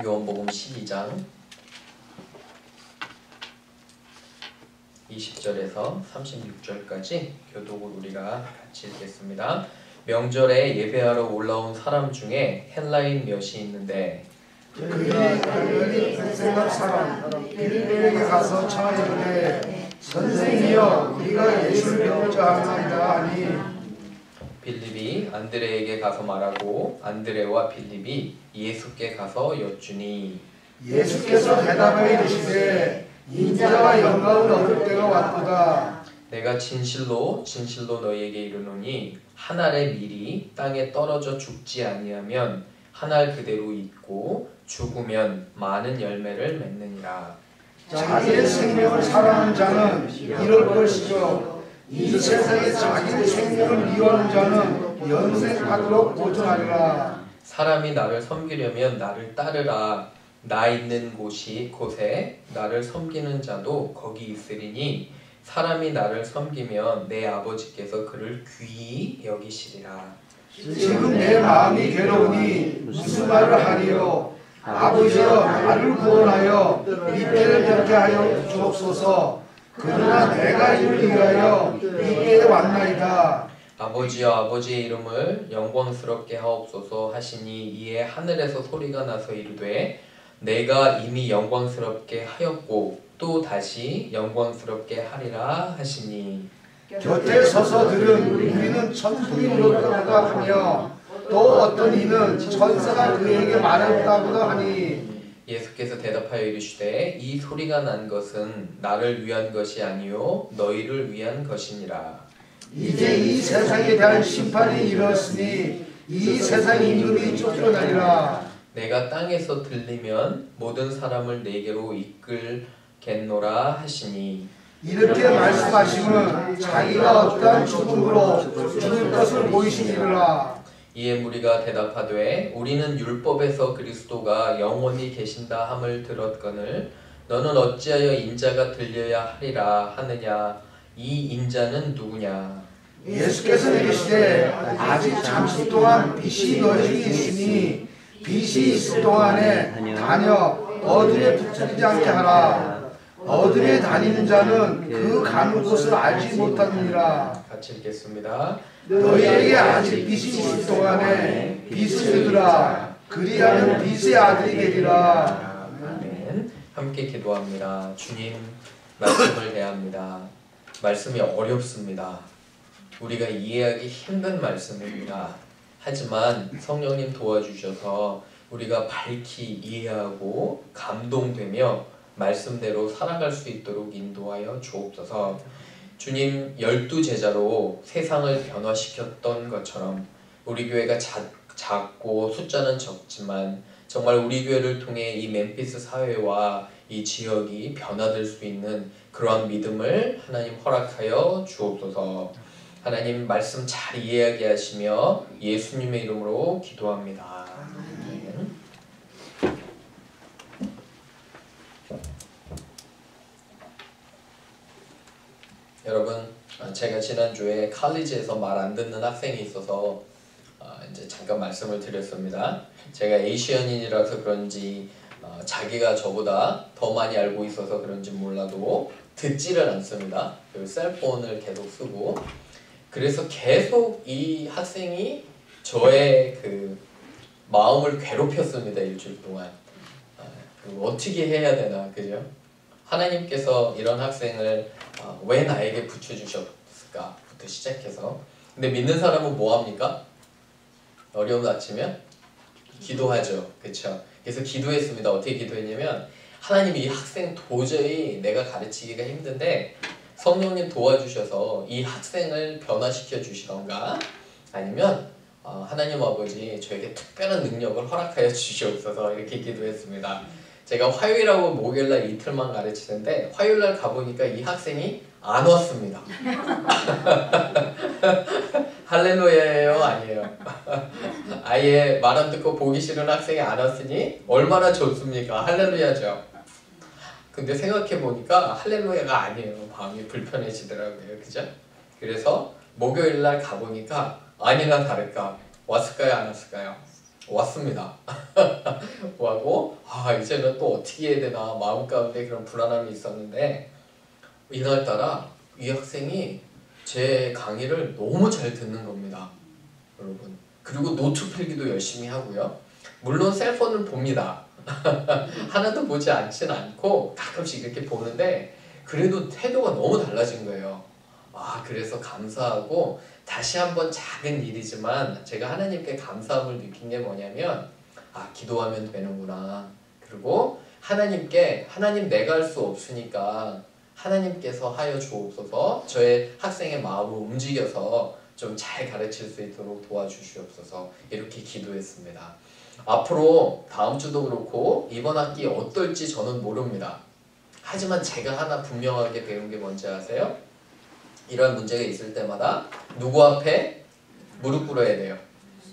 요한복음 12장 20절에서 36절까지 교독을 우리가 같이 읽겠습니다. 명절에 예배하러 올라온 사람 중에 헬라인 몇이 있는데 그들이 갈릴리 벳세다 사람 빌립에게 가서 청하이르되 선생이여 우리가 예수를 배우자 하나이다 하니 빌립이 안드레에게 가서 말하고 안드레와 빌립이 예수께 가서 여쭈니 예수께서 대답하여 이르시되 인자와 영광을 얻을 때가 왔도다. 내가 진실로 너희에게 이르노니 한 알의 밀이 땅에 떨어져 죽지 아니하면 한 알 그대로 있고 죽으면 많은 열매를 맺느니라. 자기의 생명을 사랑하는 자는 이럴 것이요 이 세상에 자기의 생명을 미워하는 자는 영생하도록 보존하리라. 사람이 나를 섬기려면 나를 따르라. 나 있는 곳에 나를 섬기는 자도 거기 있으리니 사람이 나를 섬기면 내 아버지께서 그를 귀히 여기시리라. 지금 내 마음이 괴로우니 무슨 말을 하리요. 아버지여 나를 구원하여 이때를 뵙게 하여 주옵소서. 그러나 내가 이를 위하여 이때에 왔나이다. 아버지여 아버지의 이름을 영광스럽게 하옵소서 하시니 이에 하늘에서 소리가 나서 이르되 내가 이미 영광스럽게 하였고 또 다시 영광스럽게 하리라 하시니 곁에 서서 들은 우리는 천부인으로다 하며 또 어떤 이는 천사가 그에게 말했다고도 하니 예수께서 대답하여 이르시되 이 소리가 난 것은 나를 위한 것이 아니요 너희를 위한 것이니라. 이제 이 세상에 대한 심판이 이르렀으니 이 세상 임금이 쫓겨나리라. 내가 땅에서 들리면 모든 사람을 내게로 이끌겠노라 하시니 이렇게 말씀하시면 자기가 어떠한 죽음으로 죽을 것을 보이시니라. 이에 무리가 대답하되 우리는 율법에서 그리스도가 영원히 계신다 함을 들었거늘 너는 어찌하여 인자가 들려야 하리라 하느냐. 이 인자는 누구냐. 예수께서 이르시되 아직 잠시 동안 빛이 너희에게 있으니 빛이 있을 동안에 다녀 어둠에 붙들리지 않게 하라. 어둠에 다니는 자는 그 가는 곳을 알지 못하느니라. 같이 읽겠습니다. 너희에게 아직 빛이 있을 동안에 빛을 들으라. 그리하면 빛의 아들이 되리라. 아멘. 함께 기도합니다. 주님, 말씀을 대합니다. 말씀이 어렵습니다. 우리가 이해하기 힘든 말씀입니다. 하지만 성령님 도와주셔서 우리가 밝히 이해하고 감동되며 말씀대로 살아갈 수 있도록 인도하여 주옵소서. 주님, 12제자로 세상을 변화시켰던 것처럼 우리 교회가 작고 숫자는 적지만 정말 우리 교회를 통해 이 멤피스 사회와 이 지역이 변화될 수 있는 그러한 믿음을 하나님 허락하여 주옵소서. 하나님 말씀 잘 이해하게 하시며 예수님의 이름으로 기도합니다. 아멘. 여러분, 제가 지난주에 칼리지에서 말 안 듣는 학생이 있어서 이제 잠깐 말씀을 드렸습니다. 제가 에이시안인이라서 그런지 자기가 저보다 더 많이 알고 있어서 그런지 몰라도 듣지를 않습니다. 그리고 셀폰을 계속 쓰고 그래서 계속 이 학생이 저의 그 마음을 괴롭혔습니다. 일주일 동안. 어떻게 해야 되나, 그죠? 하나님께서 이런 학생을 왜 나에게 붙여주셨을까부터 시작해서 근데 믿는 사람은 뭐합니까? 어려움 닥치면 기도하죠. 그쵸? 그래서 기도했습니다. 어떻게 기도했냐면 하나님 이 학생 도저히 내가 가르치기가 힘든데 성령님 도와주셔서 이 학생을 변화시켜 주시던가 아니면 하나님 아버지 저에게 특별한 능력을 허락하여 주시옵소서 이렇게 기도했습니다. 제가 화요일하고 목요일날 이틀만 가르치는데 화요일날 가보니까 이 학생이 안 왔습니다. 할렐루야예요? 아니에요? 아예 말 안 듣고 보기 싫은 학생이 안 왔으니 얼마나 좋습니까? 할렐루야죠. 근데 생각해보니까 할렐루야가 아니에요. 마음이 불편해지더라고요. 그죠? 그래서 목요일날 가보니까 아니나 다를까 왔을까요? 안 왔을까요? 왔습니다. 하고 이제는 또 어떻게 해야 되나 마음 가운데 그런 불안함이 있었는데 이날따라 이 학생이 제 강의를 너무 잘 듣는 겁니다. 여러분. 그리고 노트 필기도 열심히 하고요. 물론 셀폰을 봅니다. 하나도 보지 않진 않고 가끔씩 이렇게 보는데 그래도 태도가 너무 달라진 거예요. 그래서 감사하고 다시 한번 작은 일이지만 제가 하나님께 감사함을 느낀 게 뭐냐면 기도하면 되는구나. 그리고 하나님께 하나님 내가 할 수 없으니까 하나님께서 하여 주옵소서. 저의 학생의 마음을 움직여서 좀 잘 가르칠 수 있도록 도와주시옵소서. 이렇게 기도했습니다. 앞으로 다음 주도 그렇고 이번 학기 어떨지 저는 모릅니다. 하지만 제가 하나 분명하게 배운 게 뭔지 아세요? 이런 문제가 있을 때마다 누구 앞에 무릎 꿇어야 돼요?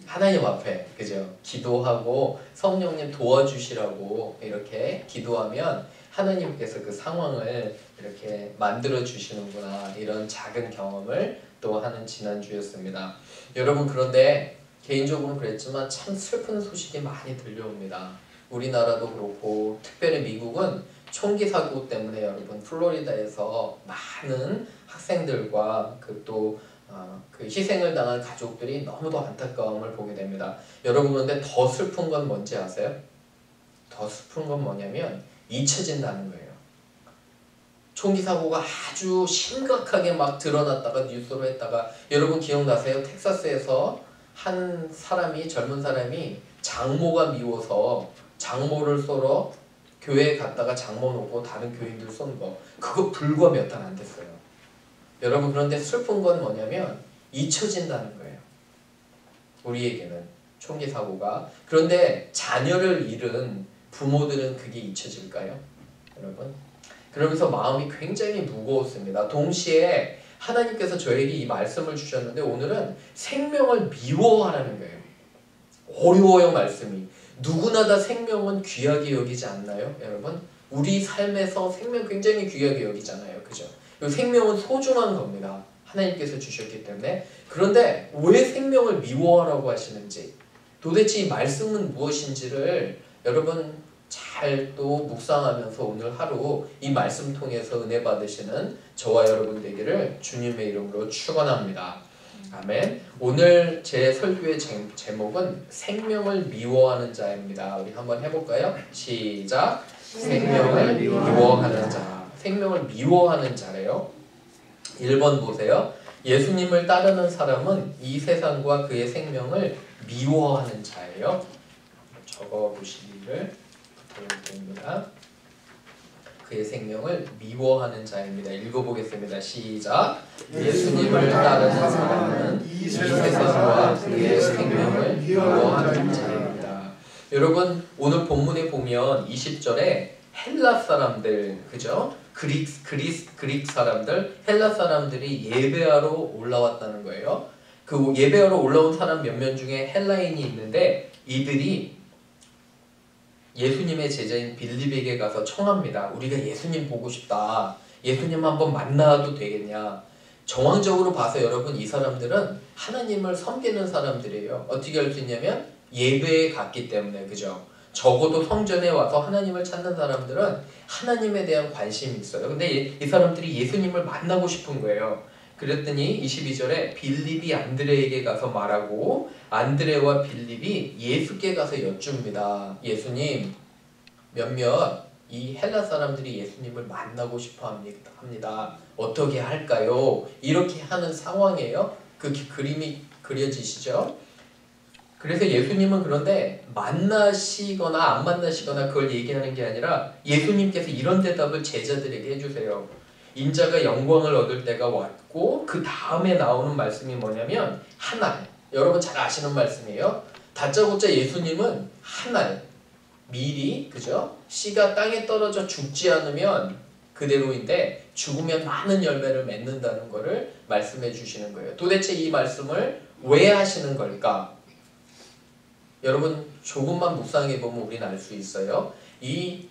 하나님 앞에. 그죠? 기도하고 성령님 도와주시라고 이렇게 기도하면 하나님께서 그 상황을 이렇게 만들어 주시는구나. 이런 작은 경험을 또 하는 지난주였습니다. 여러분, 그런데 개인적으로는 그랬지만 참 슬픈 소식이 많이 들려옵니다. 우리나라도 그렇고 특별히 미국은 총기 사고 때문에 여러분 플로리다에서 많은 학생들과 그 희생을 당한 가족들이 너무도 안타까움을 보게 됩니다. 여러분, 그런데 더 슬픈 건 뭔지 아세요? 더 슬픈 건 뭐냐면 잊혀진다는 거예요. 총기 사고가 아주 심각하게 막 드러났다가 뉴스로 했다가 여러분 기억나세요? 텍사스에서 한 사람이 젊은 사람이 장모가 미워서 장모를 쏘러 교회에 갔다가 장모 놓고 다른 교인들 쏜 거 그거 불과 몇 달 안 됐어요. 여러분, 그런데 슬픈 건 뭐냐면 잊혀진다는 거예요. 우리에게는 총기 사고가. 그런데 자녀를 잃은 부모들은 그게 잊혀질까요? 여러분, 그러면서 마음이 굉장히 무거웠습니다. 동시에 하나님께서 저에게 이 말씀을 주셨는데 오늘은 생명을 미워하라는 거예요. 어려워요, 말씀이. 누구나 다 생명은 귀하게 여기지 않나요? 여러분, 우리 삶에서 생명 굉장히 귀하게 여기잖아요. 그죠? 생명은 소중한 겁니다. 하나님께서 주셨기 때문에. 그런데 왜 생명을 미워하라고 하시는지, 도대체 이 말씀은 무엇인지를 여러분 잘 또 묵상하면서 오늘 하루 이 말씀 통해서 은혜 받으시는 저와 여러분 되기를 주님의 이름으로 축원합니다. 아멘. 오늘 제 설교의 제목은 생명을 미워하는 자입니다. 우리 한번 해볼까요? 시작. 생명을 미워하는 자. 생명을 미워하는 자래요. 1번 보세요. 예수님을 따르는 사람은 이 세상과 그의 생명을 미워하는 자예요. 적어보시기를 부탁드립니다. 그의 생명을 미워하는 자입니다. 읽어보겠습니다. 시작. 예수님을 따르는 사람은 이 세상과 그의 생명을 미워하는 자입니다. 여러분, 오늘 본문에 보면 20절에 헬라 사람들, 그죠? 그릭 사람들, 헬라 사람들이 예배하러 올라왔다는 거예요. 그 예배하러 올라온 사람 몇 명 중에 헬라인이 있는데 이들이 예수님의 제자인 빌립에게 가서 청합니다. 우리가 예수님 보고 싶다. 예수님 한번 만나도 되겠냐. 정황적으로 봐서 여러분 이 사람들은 하나님을 섬기는 사람들이에요. 어떻게 할 수 있냐면 예배에 갔기 때문에. 그죠? 적어도 성전에 와서 하나님을 찾는 사람들은 하나님에 대한 관심이 있어요. 근데 이 사람들이 예수님을 만나고 싶은 거예요. 그랬더니 22절에 빌립이 안드레에게 가서 말하고 안드레와 빌립이 예수께 가서 여쭙니다. 예수님, 몇몇 이 헬라 사람들이 예수님을 만나고 싶어 합니다. 어떻게 할까요? 이렇게 하는 상황이에요. 그 그림이 그려지시죠? 그래서 예수님은 그런데 만나시거나 안 만나시거나 그걸 얘기하는 게 아니라 예수님께서 이런 대답을 제자들에게 해주세요. 인자가 영광을 얻을 때가 왔고 그 다음에 나오는 말씀이 뭐냐면 한날, 여러분 잘 아시는 말씀이에요. 다짜고짜 예수님은 한날 미리, 그죠? 씨가 땅에 떨어져 죽지 않으면 그대로인데 죽으면 많은 열매를 맺는다는 것을 말씀해 주시는 거예요. 도대체 이 말씀을 왜 하시는 걸까? 여러분 조금만 묵상해 보면 우리는 알 수 있어요. 이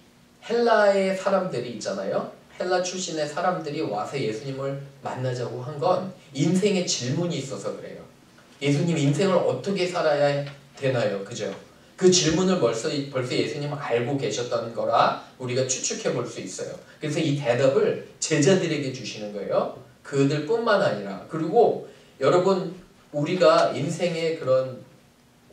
헬라의 사람들이 있잖아요. 헬라 출신의 사람들이 와서 예수님을 만나자고 한 건 인생의 질문이 있어서 그래요. 예수님, 인생을 어떻게 살아야 되나요? 그죠? 그 질문을 벌써 예수님은 알고 계셨던 거라 우리가 추측해 볼 수 있어요. 그래서 이 대답을 제자들에게 주시는 거예요. 그들뿐만 아니라. 그리고 여러분 우리가 인생에 그런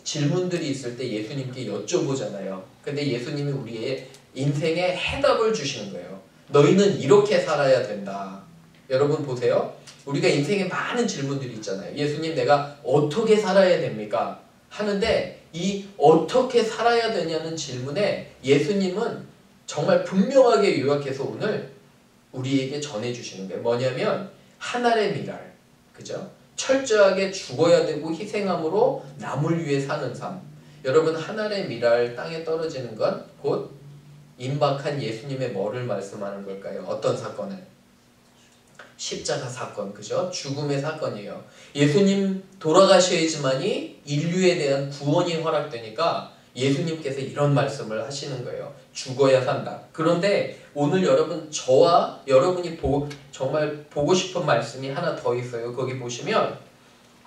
질문들이 있을 때 예수님께 여쭤보잖아요. 근데 예수님이 우리의 인생에 해답을 주시는 거예요. 너희는 이렇게 살아야 된다. 여러분 보세요. 우리가 인생에 많은 질문들이 있잖아요. 예수님 내가 어떻게 살아야 됩니까? 하는데 이 어떻게 살아야 되냐는 질문에 예수님은 정말 분명하게 요약해서 오늘 우리에게 전해주시는 거예요. 뭐냐면 하늘의 미랄, 그죠? 철저하게 죽어야 되고 희생함으로 남을 위해 사는 삶. 여러분 하늘의 미랄 땅에 떨어지는 건 곧 임박한 예수님의 뭐를 말씀하는 걸까요? 어떤 사건을? 십자가 사건, 그죠? 죽음의 사건이에요. 예수님 돌아가셔야지만이 인류에 대한 구원이 허락되니까 예수님께서 이런 말씀을 하시는 거예요. 죽어야 산다. 그런데 오늘 여러분 저와 여러분이 정말 보고 싶은 말씀이 하나 더 있어요. 거기 보시면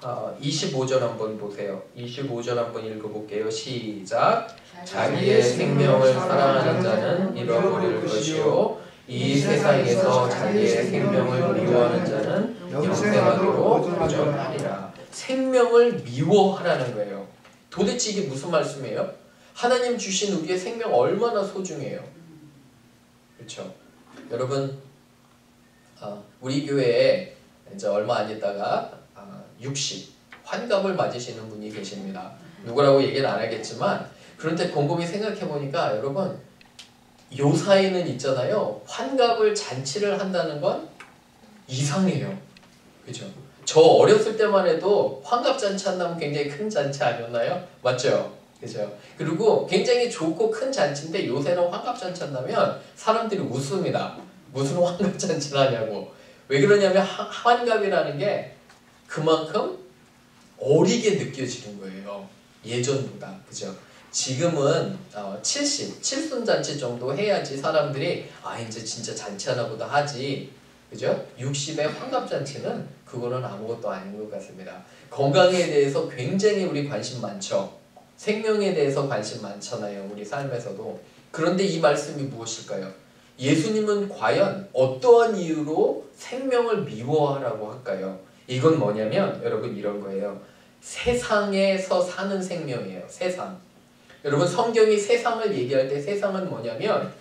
25절 한번 보세요. 25절 한번 읽어볼게요. 시작. 자기의 생명을 사랑하는 자는 잃어버릴 것이요 이 세상에서 자기의 생명을 미워하는 자는 영생하기로 보존하리라. 생명을 미워하라는 거예요. 도대체 이게 무슨 말씀이에요? 하나님 주신 우리의 생명 얼마나 소중해요. 그렇죠? 여러분 우리 교회에 이제 얼마 안 있다가 60 환갑을 맞으시는 분이 계십니다. 누구라고 얘기는 안 하겠지만 그런데 곰곰이 생각해 보니까 여러분 요 사이는 있잖아요. 환갑을 잔치를 한다는 건 이상해요. 그죠? 저 어렸을 때만 해도 환갑 잔치 한다면 굉장히 큰 잔치 아니었나요? 맞죠? 그죠? 그리고 굉장히 좋고 큰 잔치인데 요새는 환갑 잔치 한다면 사람들이 웃습니다. 무슨 환갑 잔치를 하냐고. 왜 그러냐면 환갑이라는 게 그만큼 어리게 느껴지는 거예요. 예전보다. 그죠? 지금은 70순잔치 정도 해야지 사람들이 이제 진짜 잔치 하나 보다 하지. 그죠? 60의 환갑잔치는 그거는 아무것도 아닌 것 같습니다. 건강에 대해서 굉장히 우리 관심 많죠. 생명에 대해서 관심 많잖아요. 우리 삶에서도. 그런데 이 말씀이 무엇일까요? 예수님은 과연 어떠한 이유로 생명을 미워하라고 할까요? 이건 뭐냐면 여러분 이런 거예요. 세상에서 사는 생명이에요. 세상. 여러분 성경이 세상을 얘기할 때 세상은 뭐냐면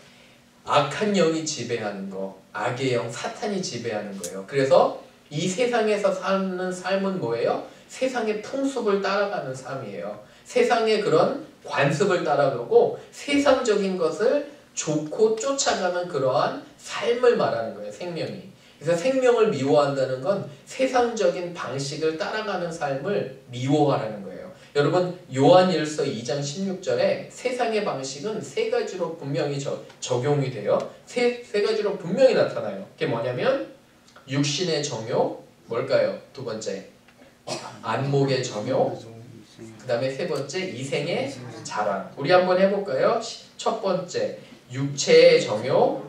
악한 영이 지배하는 거, 악의 영, 사탄이 지배하는 거예요. 그래서 이 세상에서 사는 삶은 뭐예요? 세상의 풍습을 따라가는 삶이에요. 세상의 그런 관습을 따라가고 세상적인 것을 좋고 쫓아가는 그러한 삶을 말하는 거예요. 생명이. 그래서 생명을 미워한다는 건 세상적인 방식을 따라가는 삶을 미워하라는 거예요. 여러분 요한일서 2장 16절에 세상의 방식은 세 가지로 분명히 적용이 돼요. 세 가지로 분명히 나타나요. 그게 뭐냐면 육신의 정욕, 뭘까요? 두 번째 안목의 정욕, 그 다음에 세 번째 이생의 자랑. 우리 한번 해볼까요? 첫 번째 육체의 정욕,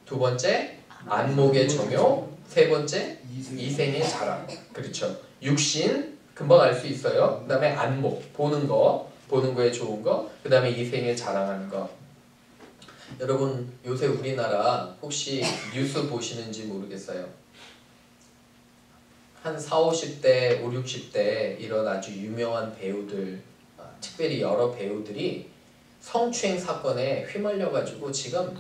두 번째 안목의 정욕, 세 번째 이생의 자랑. 그렇죠. 육신 금방 알 수 있어요. 그 다음에 안목, 보는 거에 좋은 거, 그 다음에 이생에 자랑하는 거. 여러분 요새 우리나라 혹시 뉴스 보시는지 모르겠어요. 한 40, 50대, 50, 60대 이런 아주 유명한 배우들, 특별히 여러 배우들이 성추행 사건에 휘말려가지고 지금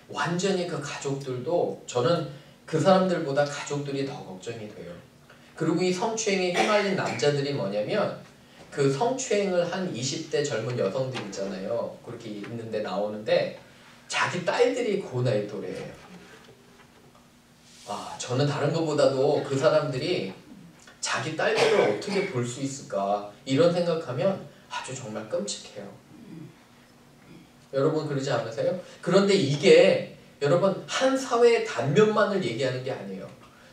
완전히 그 가족들도 저는 그 사람들보다 가족들이 더 걱정이 돼요. 그리고 이 성추행에 휘말린 남자들이 뭐냐면 그 성추행을 한 20대 젊은 여성들 있잖아요. 그렇게 있는데 나오는데 자기 딸들이 그 나이 또래예요. 저는 다른 것보다도 그 사람들이 자기 딸들을 어떻게 볼 수 있을까 이런 생각하면 아주 정말 끔찍해요. 여러분 그러지 않으세요? 그런데 이게 여러분 한 사회의 단면만을 얘기하는 게 아니에요.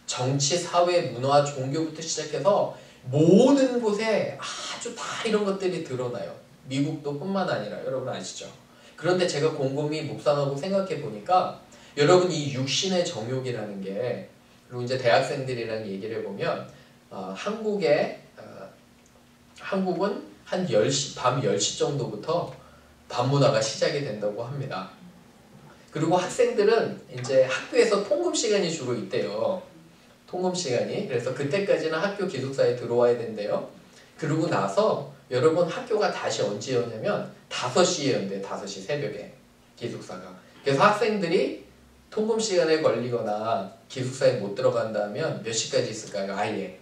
정치, 사회, 문화, 종교부터 시작해서 모든 곳에 아주 다 이런 것들이 드러나요. 미국도 뿐만 아니라 여러분 아시죠? 그런데 제가 곰곰이 묵상하고 생각해 보니까 여러분 이 육신의 정욕이라는 게 그리고 이제 대학생들이랑 얘기를 해보면 한국은 한 10시, 밤 10시 정도부터 반문화가 시작이 된다고 합니다. 그리고 학생들은 이제 학교에서 통금 시간이 주로 있대요. 통금 시간이. 그래서 그때까지는 학교 기숙사에 들어와야 된대요. 그러고 나서 여러분 학교가 다시 언제 여냐면 5시에 연대, 5시 새벽에 기숙사가. 그래서 학생들이 통금 시간에 걸리거나 기숙사에 못 들어간다면 몇 시까지 있을까요? 아예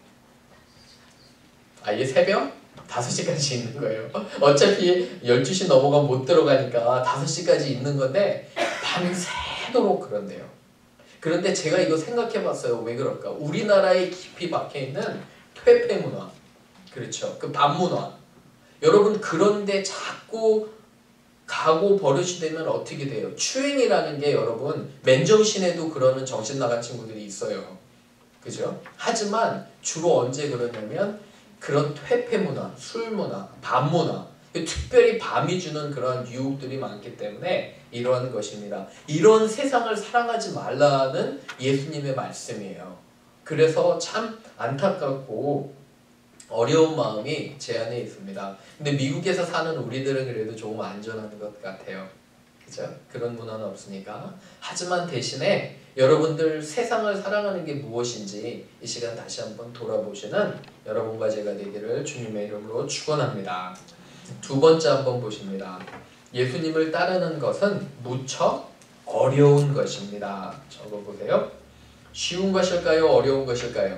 새벽 5시까지 있는 거예요. 어차피 12시 넘어가면 못 들어가니까 5시까지 있는 건데 밤새도록 그런데요. 그런데 제가 이거 생각해 봤어요. 왜 그럴까? 우리나라에 깊이 박혀있는 퇴폐 문화, 그렇죠, 그 반문화. 여러분 그런데 자꾸 가고 버릇이 되면 어떻게 돼요? 추행이라는 게 여러분 맨정신에도 그러는 정신 나간 친구들이 있어요. 그죠? 하지만 주로 언제 그러냐면 그런 퇴폐 문화, 술 문화, 밤 문화, 특별히 밤이 주는 그런 유혹들이 많기 때문에 이러한 것입니다. 이런 세상을 사랑하지 말라는 예수님의 말씀이에요. 그래서 참 안타깝고 어려운 마음이 제 안에 있습니다. 근데 미국에서 사는 우리들은 그래도 조금 안전한 것 같아요. 그죠? 그런 문화는 없으니까. 하지만 대신에 여러분들 세상을 사랑하는 게 무엇인지 이 시간 다시 한번 돌아보시는 여러분과 제가 되기를 주님의 이름으로 축원합니다. 두 번째 한번 보십니다. 예수님을 따르는 것은 무척 어려운 것입니다. 적어보세요. 쉬운 것일까요? 어려운 것일까요?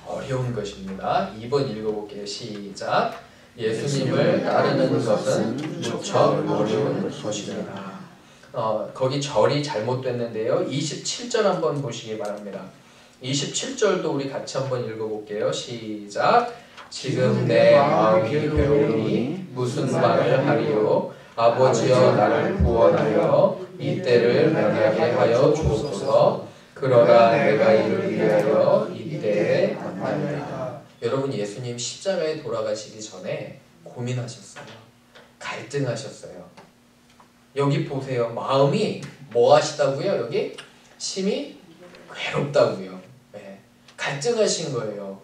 어려운 것입니다. 2번 읽어볼게요. 시작. 예수님을 따르는 것은 무척 어려운 것입니다. 거기 절이 잘못됐는데요. 27절 한번 보시기 바랍니다. 27절도 우리 같이 한번 읽어볼게요. 시작. 지금 내 마음이 괴로우니 무슨 말을 하리요? 아버지여 나를 구원하여 이 때를 면하게 하여 주옵소서. 그러나 내가 이를 위하여 이때에 만납니다. 여러분 예수님 십자가에 돌아가시기 전에 고민하셨어요. 갈등하셨어요. 여기 보세요. 마음이 뭐 하시다고요? 여기 심히 괴롭다고요. 네. 갈등하신 거예요.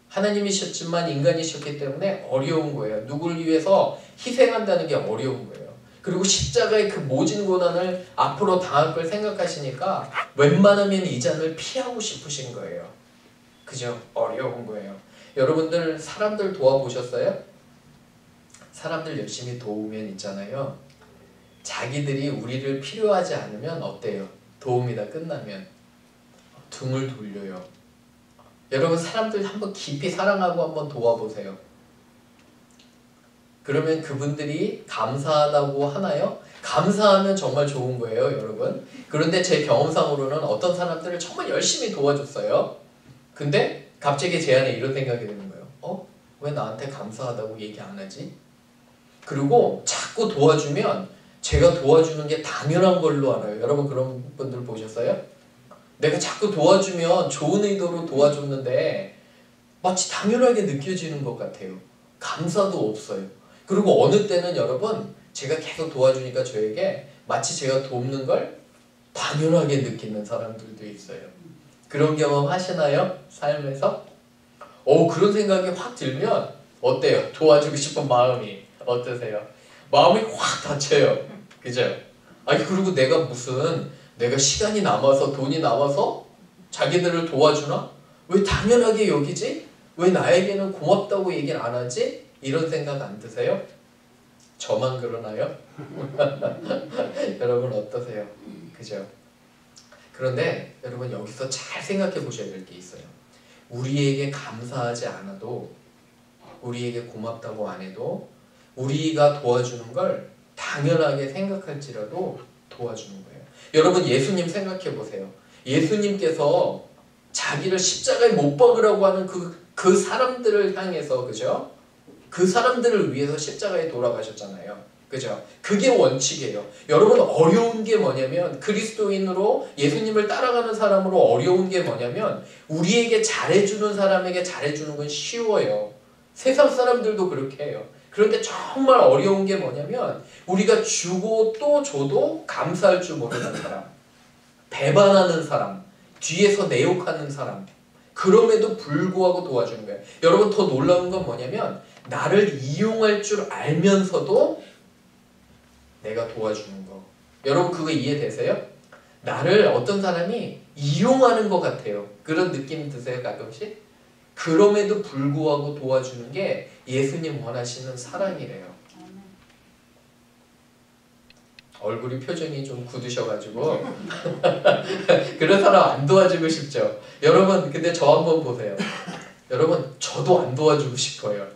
하나님이셨지만 인간이셨기 때문에 어려운 거예요. 누굴 위해서 희생한다는 게 어려운 거예요. 그리고 십자가의 그 모진 고난을 앞으로 당할 걸 생각하시니까 웬만하면 이 잔을 피하고 싶으신 거예요. 그죠? 어려운 거예요. 여러분들 사람들 도와보셨어요? 사람들 열심히 도우면 있잖아요. 자기들이 우리를 필요하지 않으면 어때요? 도움이 다 끝나면 등을 돌려요. 여러분 사람들 한번 깊이 사랑하고 한번 도와보세요. 그러면 그분들이 감사하다고 하나요? 감사하면 정말 좋은 거예요, 여러분. 그런데 제 경험상으로는 어떤 사람들을 정말 열심히 도와줬어요. 근데 갑자기 제 안에 이런 생각이 드는 거예요. 왜 나한테 감사하다고 얘기 안 하지? 그리고 자꾸 도와주면 제가 도와주는 게 당연한 걸로 알아요. 여러분 그런 분들 보셨어요? 내가 자꾸 도와주면 좋은 의도로 도와줬는데 마치 당연하게 느껴지는 것 같아요. 감사도 없어요. 그리고 어느 때는 여러분 제가 계속 도와주니까 저에게 마치 제가 돕는 걸 당연하게 느끼는 사람들도 있어요. 그런 경험 하시나요? 삶에서? 그런 생각이 확 들면 어때요? 도와주고 싶은 마음이 어떠세요? 마음이 확 닫혀요. 그죠? 아니 그리고 내가 시간이 남아서 돈이 남아서 자기들을 도와주나? 왜 당연하게 여기지? 왜 나에게는 고맙다고 얘기를 안 하지? 이런 생각 안 드세요? 저만 그러나요? 여러분 어떠세요? 그죠? 그런데 여러분 여기서 잘 생각해 보셔야 될 게 있어요. 우리에게 감사하지 않아도, 우리에게 고맙다고 안 해도 우리가 도와주는 걸 당연하게 생각할지라도 도와주는 거예요. 여러분 예수님 생각해 보세요. 예수님께서 자기를 십자가에 못 박으라고 하는 그 사람들을 향해서, 그죠? 그 사람들을 위해서 십자가에 돌아가셨잖아요. 그죠? 그게 원칙이에요. 여러분 어려운 게 뭐냐면, 그리스도인으로 예수님을 따라가는 사람으로 어려운 게 뭐냐면, 우리에게 잘해주는 사람에게 잘해주는 건 쉬워요. 세상 사람들도 그렇게 해요. 그런데 정말 어려운 게 뭐냐면, 우리가 주고 또 줘도 감사할 줄 모르는 사람, 배반하는 사람, 뒤에서 내욕하는 사람, 그럼에도 불구하고 도와주는 거예요. 여러분 더 놀라운 건 뭐냐면, 나를 이용할 줄 알면서도 도와주는 거. 여러분 그거 이해되세요? 나를 어떤 사람이 이용하는 것 같아요. 그런 느낌 드세요 가끔씩? 그럼에도 불구하고 도와주는 게 예수님 원하시는 사랑이래요. 얼굴이 표정이 좀 굳으셔가지고 그런 사람 안 도와주고 싶죠. 여러분 근데 저 한번 보세요. 여러분 저도 안 도와주고 싶어요.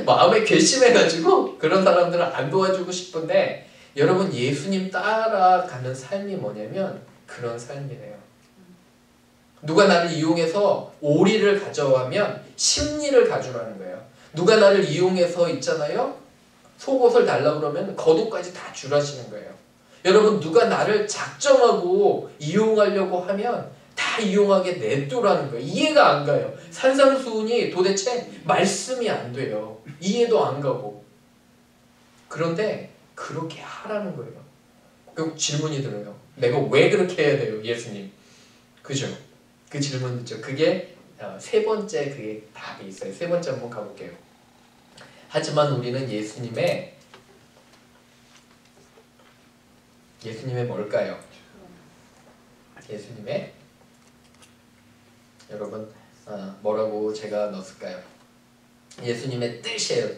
마음에 괘씸해가지고 그런 사람들은 안 도와주고 싶은데 여러분 예수님 따라가는 삶이 뭐냐면 그런 삶이래요. 누가 나를 이용해서 오리를 가져가면 심리를 가져가는 거예요. 누가 나를 이용해서 있잖아요. 속옷을 달라고 그러면 겉옷까지 다 주라시는 거예요. 여러분 누가 나를 작정하고 이용하려고 하면 다 이용하게 냅두라는 거예요. 이해가 안 가요. 산상수훈이 도대체 말씀이 안 돼요. 이해도 안 가고. 그런데 그렇게 하라는 거예요. 그럼 질문이 들어요. 내가 왜 그렇게 해야 돼요, 예수님? 그죠? 그 질문 있죠. 그게 세 번째 그게 답이 있어요. 세 번째 한번 가볼게요. 하지만 우리는 예수님의 뭘까요? 예수님의 여러분 뭐라고 제가 넣었을까요? 예수님의 뜻이에요.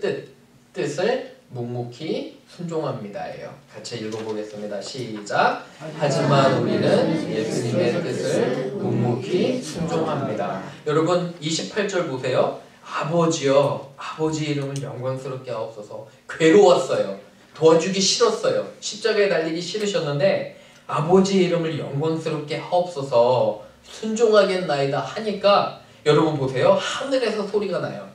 뜻을 묵묵히 순종합니다예요. 같이 읽어보겠습니다. 시작. 하지만 우리는 예수님의 뜻을 묵묵히 순종합니다. 여러분 28절 보세요. 아버지여 아버지 이름을 영광스럽게 하옵소서. 괴로웠어요. 도와주기 싫었어요. 십자가에 달리기 싫으셨는데 아버지 이름을 영광스럽게 하옵소서 순종하겠나이다 하니까 여러분 보세요. 하늘에서 소리가 나요.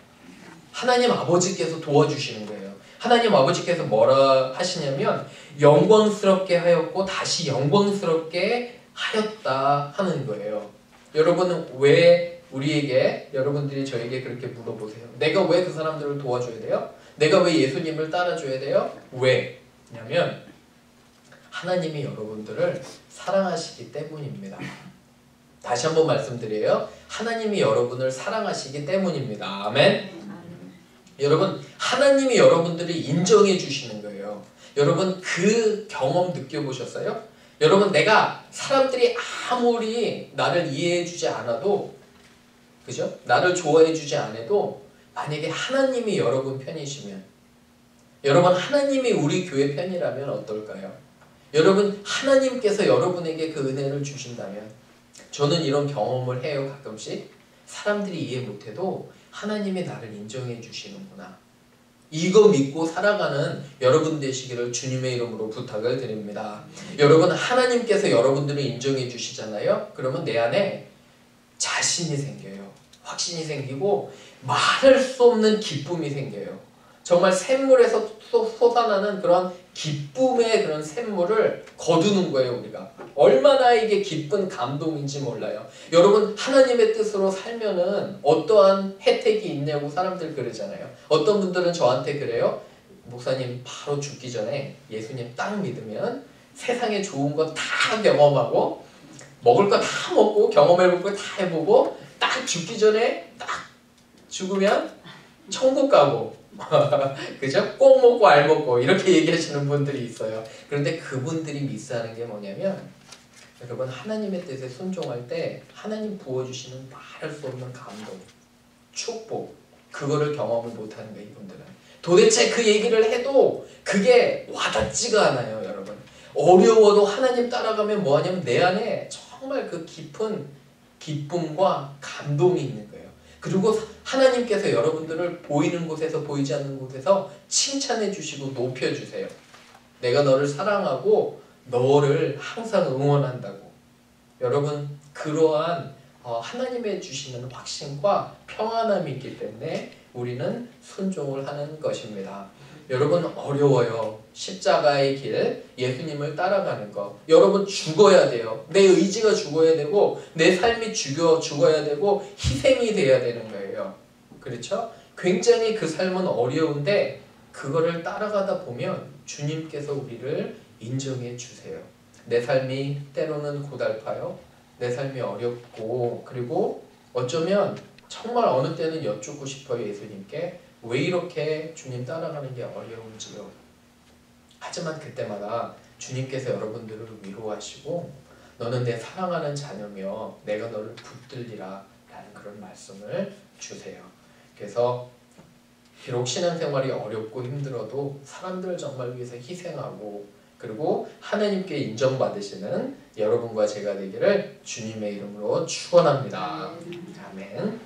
하나님 아버지께서 도와주시는 거예요. 하나님 아버지께서 뭐라 하시냐면 영광스럽게 하였고 다시 영광스럽게 하였다 하는 거예요. 여러분은 왜 우리에게 여러분들이 저에게 그렇게 물어보세요. 내가 왜 그 사람들을 도와줘야 돼요? 내가 왜 예수님을 따라줘야 돼요? 왜? 왜냐면 하나님이 여러분들을 사랑하시기 때문입니다. 다시 한번 말씀드려요. 하나님이 여러분을 사랑하시기 때문입니다. 아멘. 여러분 하나님이 여러분들을 인정해 주시는 거예요. 여러분 그 경험 느껴보셨어요? 여러분 내가 사람들이 아무리 나를 이해해 주지 않아도 그죠? 나를 좋아해 주지 않아도 만약에 하나님이 여러분 편이시면 여러분 하나님이 우리 교회 편이라면 어떨까요? 여러분 하나님께서 여러분에게 그 은혜를 주신다면 저는 이런 경험을 해요. 가끔씩 사람들이 이해 못해도 하나님이 나를 인정해 주시는구나. 이거 믿고 살아가는 여러분 되시기를 주님의 이름으로 부탁을 드립니다. 여러분 하나님께서 여러분들을 인정해 주시잖아요. 그러면 내 안에 자신이 생겨요. 확신이 생기고 말할 수 없는 기쁨이 생겨요. 정말 샘물에서 솟아나는 그런 기쁨의 그런 샘물을 거두는 거예요. 우리가 얼마나 이게 기쁜 감동인지 몰라요. 여러분 하나님의 뜻으로 살면은 어떠한 혜택이 있냐고 사람들 그러잖아요. 어떤 분들은 저한테 그래요. 목사님 바로 죽기 전에 예수님 딱 믿으면 세상에 좋은 거 다 경험하고 먹을 거 다 먹고 경험해볼 거 다 해보고 딱 죽기 전에 딱 죽으면 천국 가고 그죠? 꼭 먹고 알 먹고 이렇게 얘기하시는 분들이 있어요. 그런데 그분들이 미스하는 게 뭐냐면 여러분 하나님의 뜻에 순종할 때 하나님 부어주시는 말할 수 없는 감동, 축복 그거를 경험을 못하는 거예요. 이분들은 도대체 그 얘기를 해도 그게 와닿지가 않아요. 여러분 어려워도 하나님 따라가면 뭐하냐면 내 안에 정말 그 깊은 기쁨과 감동이 있는 거예요. 그리고 하나님께서 여러분들을 보이는 곳에서 보이지 않는 곳에서 칭찬해 주시고 높여주세요. 내가 너를 사랑하고 너를 항상 응원한다고. 여러분 그러한 하나님의 주시는 확신과 평안함이 있기 때문에 우리는 순종을 하는 것입니다. 여러분 어려워요. 십자가의 길 예수님을 따라가는 거. 여러분 죽어야 돼요. 내 의지가 죽어야 되고 내 삶이 죽어야 되고 희생이 돼야 되는 거예요. 그렇죠? 굉장히 그 삶은 어려운데 그거를 따라가다 보면 주님께서 우리를 인정해 주세요. 내 삶이 때로는 고달파요. 내 삶이 어렵고 그리고 어쩌면 정말 어느 때는 여쭙고 싶어요. 예수님께 왜 이렇게 주님 따라가는 게 어려운지요. 하지만 그때마다 주님께서 여러분들을 위로하시고 너는 내 사랑하는 자녀며 내가 너를 붙들리라 라는 그런 말씀을 주세요. 그래서 비록 신앙생활이 어렵고 힘들어도 사람들을 정말 위해서 희생하고 그리고 하나님께 인정받으시는 여러분과 제가 되기를 주님의 이름으로 축원합니다. 아멘.